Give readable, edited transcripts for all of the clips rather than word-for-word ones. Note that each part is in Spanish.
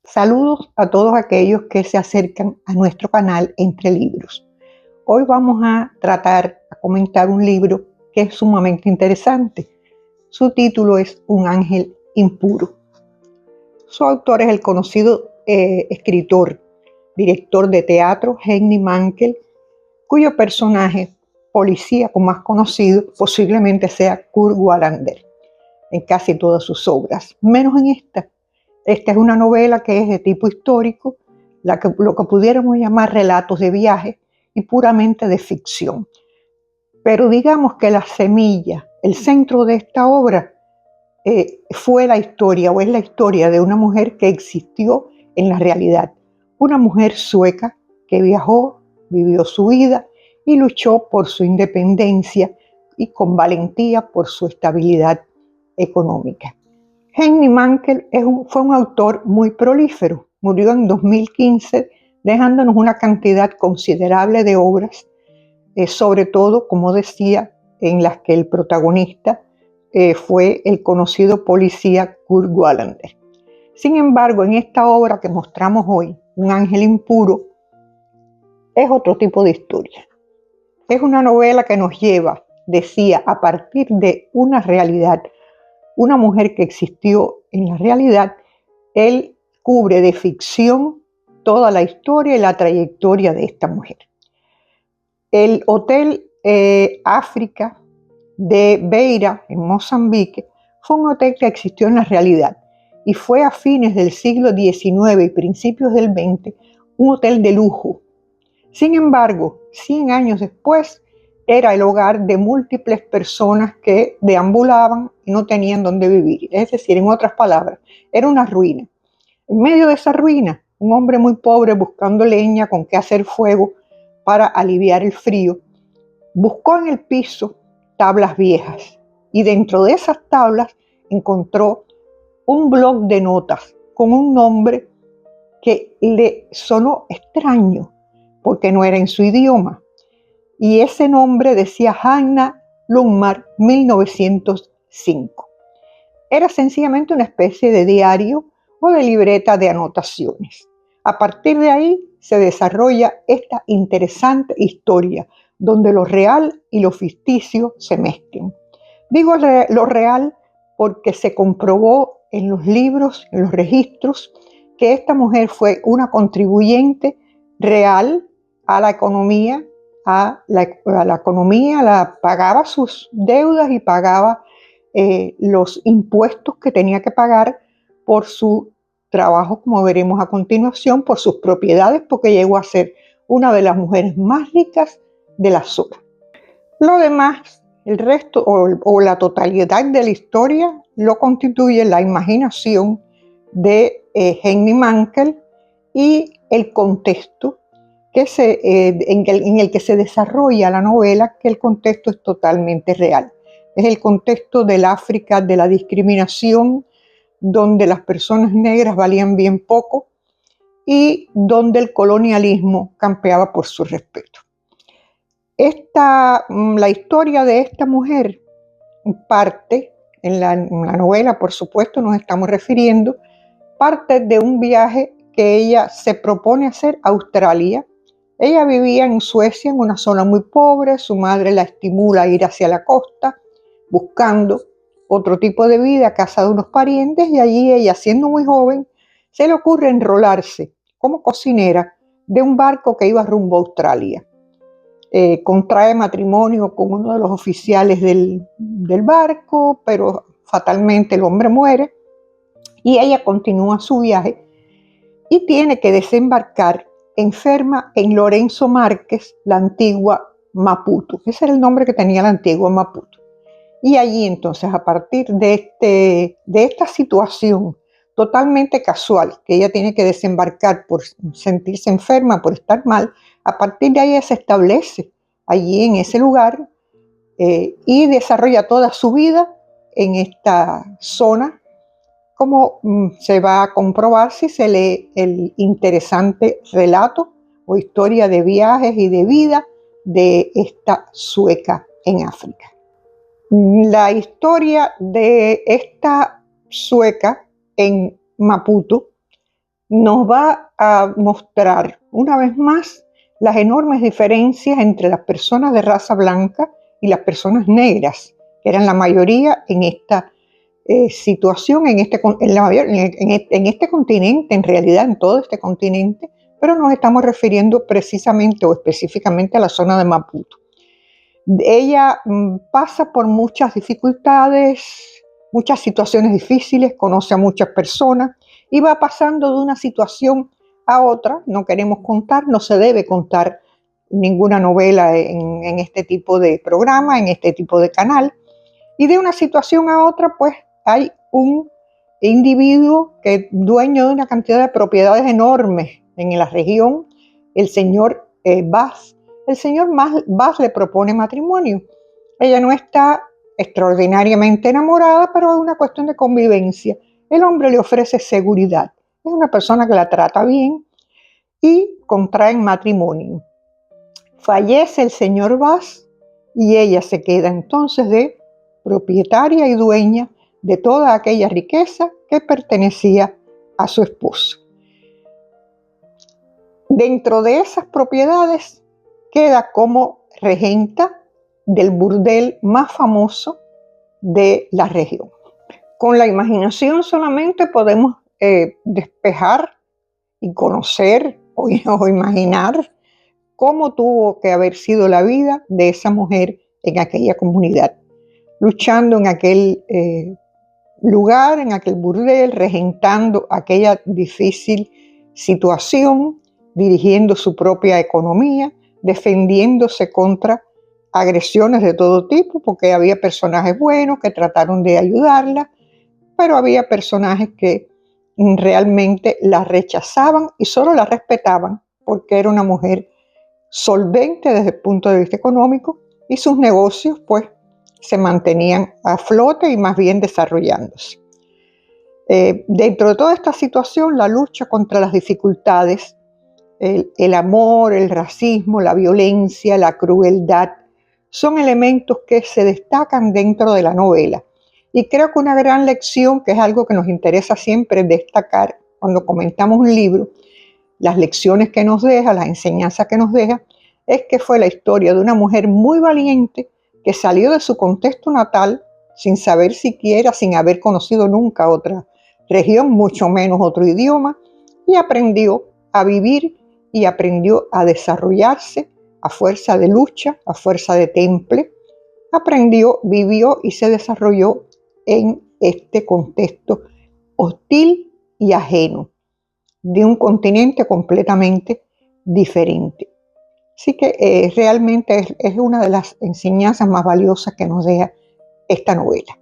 Saludos a todos aquellos que se acercan a nuestro canal Entre Libros. Hoy vamos a comentar un libro que es sumamente interesante. Su título es Un ángel impuro. Su autor es el conocido escritor, director de teatro Henning Mankell, cuyo personaje policíaco más conocido posiblemente sea Kurt Wallander en casi todas sus obras, menos en esta. Esta es una novela que es de tipo histórico, lo que pudiéramos llamar relatos de viaje y puramente de ficción. Pero digamos que la semilla, el centro de esta obra fue la historia o es la historia de una mujer que existió en la realidad. Una mujer sueca que viajó, vivió su vida y luchó por su independencia y con valentía por su estabilidad económica. Henning Mankell fue un autor muy prolífero. Murió en 2015, dejándonos una cantidad considerable de obras, sobre todo, como decía, en las que el protagonista fue el conocido policía Kurt Wallander. Sin embargo, en esta obra que mostramos hoy, Un ángel impuro, es otro tipo de historia. Es una novela que nos lleva, decía, a partir de una realidad, una mujer que existió en la realidad. Él cubre de ficción toda la historia y la trayectoria de esta mujer. El Hotel África de Beira, en Mozambique, fue un hotel que existió en la realidad y fue a fines del siglo XIX y principios del XX un hotel de lujo. Sin embargo, 100 años después, era el hogar de múltiples personas que deambulaban y no tenían dónde vivir. Es decir, en otras palabras, era una ruina. En medio de esa ruina, un hombre muy pobre buscando leña con que hacer fuego para aliviar el frío, buscó en el piso tablas viejas y dentro de esas tablas encontró un bloc de notas con un nombre que le sonó extraño porque no era en su idioma. Y ese nombre decía Hanna Lundmark 1905. Era sencillamente una especie de diario o de libreta de anotaciones. A partir de ahí se desarrolla esta interesante historia donde lo real y lo ficticio se mezclan. Digo lo real porque se comprobó en los libros, en los registros, que esta mujer fue una contribuyente real a la economía, pagaba sus deudas y pagaba los impuestos que tenía que pagar por su trabajo, como veremos a continuación, por sus propiedades, porque llegó a ser una de las mujeres más ricas de la zona. Lo demás, el resto o la totalidad de la historia lo constituye la imaginación de Henning Mankell y el contexto en el que se desarrolla la novela, que el contexto es totalmente real. Es el contexto del África de la discriminación, donde las personas negras valían bien poco y donde el colonialismo campeaba por su respeto. La historia de esta mujer parte, en la novela por supuesto nos estamos refiriendo, parte de un viaje que ella se propone hacer a Australia. Ella vivía en Suecia, en una zona muy pobre. Su madre la estimula a ir hacia la costa, buscando otro tipo de vida a casa de unos parientes, y allí ella, siendo muy joven, se le ocurre enrolarse como cocinera de un barco que iba rumbo a Australia. Contrae matrimonio con uno de los oficiales del barco, pero fatalmente el hombre muere y ella continúa su viaje y tiene que desembarcar enferma en Lorenzo Márquez, la antigua Maputo. Ese era el nombre que tenía la antigua Maputo. Y allí entonces, a partir de esta situación totalmente casual, que ella tiene que desembarcar por sentirse enferma, por estar mal, a partir de ahí ella se establece allí en ese lugar y desarrolla toda su vida en esta zona, como se va a comprobar si se lee el interesante relato o historia de viajes y de vida de esta sueca en África. La historia de esta sueca en Maputo nos va a mostrar una vez más las enormes diferencias entre las personas de raza blanca y las personas negras, que eran la mayoría en esta situación, en este continente, en realidad en todo este continente, pero nos estamos refiriendo precisamente o específicamente a la zona de Maputo. Ella pasa por muchas dificultades, muchas situaciones difíciles, conoce a muchas personas y va pasando de una situación a otra. No queremos contar, no se debe contar ninguna novela en este tipo de programa, en este tipo de canal. Y de una situación a otra, pues hay un individuo que es dueño de una cantidad de propiedades enormes en la región, el señor Vaz. El señor Vaz le propone matrimonio. Ella no está extraordinariamente enamorada, pero es una cuestión de convivencia. El hombre le ofrece seguridad. Es una persona que la trata bien y contraen matrimonio. Fallece el señor Vaz y ella se queda entonces de propietaria y dueña de toda aquella riqueza que pertenecía a su esposo. Dentro de esas propiedades queda como regenta del burdel más famoso de la región. Con la imaginación solamente podemos despejar y conocer o imaginar cómo tuvo que haber sido la vida de esa mujer en aquella comunidad, luchando en aquel lugar, en aquel burdel, regentando aquella difícil situación, dirigiendo su propia economía, defendiéndose contra agresiones de todo tipo, porque había personajes buenos que trataron de ayudarla, pero había personajes que realmente la rechazaban y solo la respetaban porque era una mujer solvente desde el punto de vista económico y sus negocios pues se mantenían a flote y más bien desarrollándose. Dentro de toda esta situación, la lucha contra las dificultades, el amor, el racismo, la violencia, la crueldad, son elementos que se destacan dentro de la novela. Y creo que una gran lección, que es algo que nos interesa siempre destacar cuando comentamos un libro, las lecciones que nos deja, las enseñanzas que nos deja, es que fue la historia de una mujer muy valiente que salió de su contexto natal sin saber siquiera, sin haber conocido nunca otra región, mucho menos otro idioma, y aprendió a vivir y aprendió a desarrollarse a fuerza de lucha, a fuerza de temple. Aprendió, vivió y se desarrolló en este contexto hostil y ajeno de un continente completamente diferente. Así que realmente es una de las enseñanzas más valiosas que nos deja esta novela.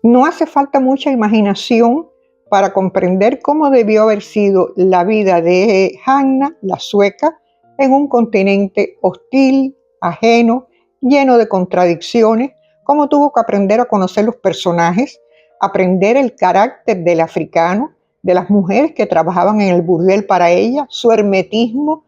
No hace falta mucha imaginación para comprender cómo debió haber sido la vida de Hanna, la sueca, en un continente hostil, ajeno, lleno de contradicciones, cómo tuvo que aprender a conocer los personajes, aprender el carácter del africano, de las mujeres que trabajaban en el burdel para ella, su hermetismo,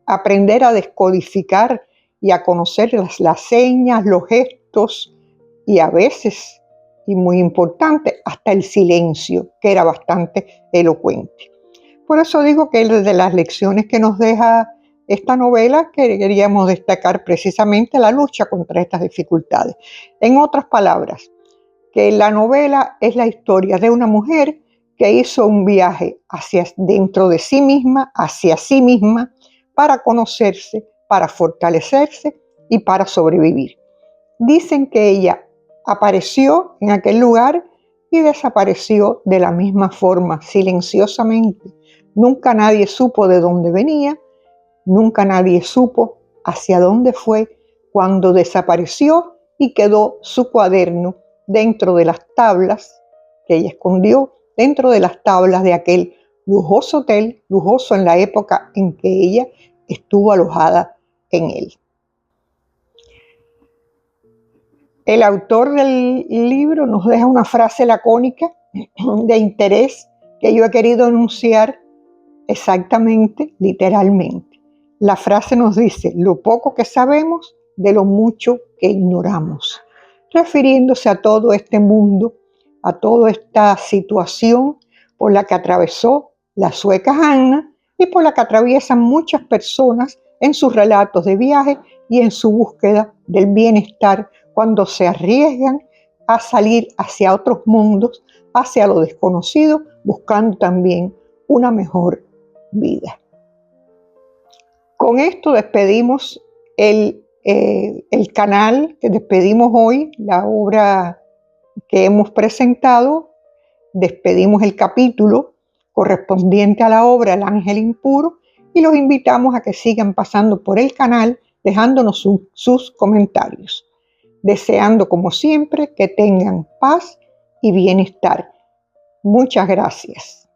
aprender a descodificar y a conocer las señas, los gestos y a veces, y muy importante, hasta el silencio, que era bastante elocuente. Por eso digo que de las lecciones que nos deja esta novela, queríamos destacar precisamente la lucha contra estas dificultades. En otras palabras, que la novela es la historia de una mujer que hizo un viaje hacia dentro de sí misma, hacia sí misma, para conocerse, para fortalecerse y para sobrevivir. Dicen que ella apareció en aquel lugar y desapareció de la misma forma, silenciosamente. Nunca nadie supo de dónde venía, nunca nadie supo hacia dónde fue cuando desapareció y quedó su cuaderno dentro de las tablas que ella escondió, dentro de las tablas de aquel lujoso hotel, lujoso en la época en que ella estuvo alojada en él. El autor del libro nos deja una frase lacónica de interés que yo he querido enunciar exactamente, literalmente. La frase nos dice: lo poco que sabemos de lo mucho que ignoramos, refiriéndose a todo este mundo, a toda esta situación por la que atravesó la sueca Anna y por la que atraviesan muchas personas en sus relatos de viaje y en su búsqueda del bienestar cuando se arriesgan a salir hacia otros mundos, hacia lo desconocido, buscando también una mejor vida. Con esto despedimos el canal, que despedimos hoy la obra que hemos presentado, despedimos el capítulo correspondiente a la obra El Ángel Impuro y los invitamos a que sigan pasando por el canal dejándonos sus comentarios, deseando como siempre que tengan paz y bienestar. Muchas gracias.